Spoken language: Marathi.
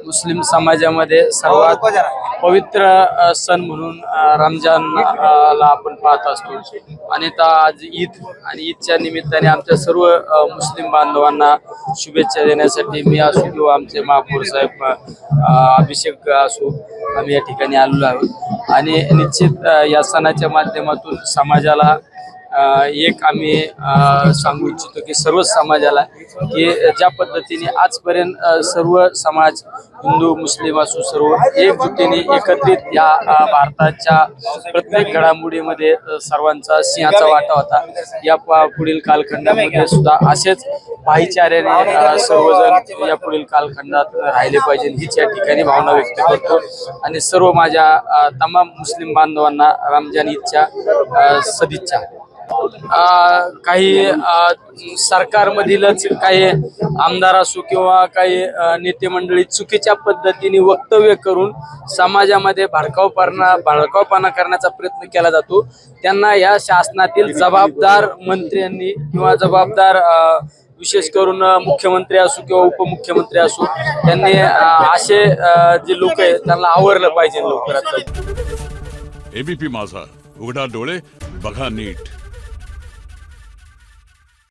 मुस्लिम समाजामध्ये सर्वात पवित्र सण म्हणून रमजानला आपण पाहत असतो। आणि आज ईद आणि ईदच्या निमित्ताने आमच्या सर्व मुस्लिम बांधवांना शुभेच्छा देण्यासाठी मी असो किंवा आमचे महापौर साहेब अभिषेक असो आम्ही या ठिकाणी आलेलो आहोत। आणि निश्चित या सणाच्या माध्यमातून समाजाला एक आम्ही सांगू इच्छितो की सर्व समाजाला की ज्या पद्धतीने आजपर्यंत सर्व समाज हिंदू मुस्लिम असो सर्व एकजुटीने एकत्रित या भारताच्या प्रत्येक घडामोडीमध्ये सर्वांचा सिंहाचा वाटा होता। या पुढील कालखंडामध्ये सुद्धा असेच भाईचार्याने सर्वजण या पुढील कालखंडात राहिले पाहिजे हीच या ठिकाणी भावना व्यक्त करतो। आणि सर्व माझ्या तमाम मुस्लिम बांधवांना रमजान ईदच्या सदिच्छा। काही सरकारमधीलच काही आमदार असो किंवा काही नेते मंडळी चुकीच्या पद्धतीने वक्तव्य करून समाजामध्ये भडकावपणा करण्याचा प्रयत्न केला जातो। त्यांना या शासनातील जबाबदार मंत्र्यांनी किंवा जबाबदार विशेष करून मुख्यमंत्री असो किंवा उपमुख्यमंत्री असो त्यांनी असे जे लोक आहेत त्यांना आवरलं पाहिजे लवकरात लवकर। एबीपी माझा, उघडा डोळे बघा नीट।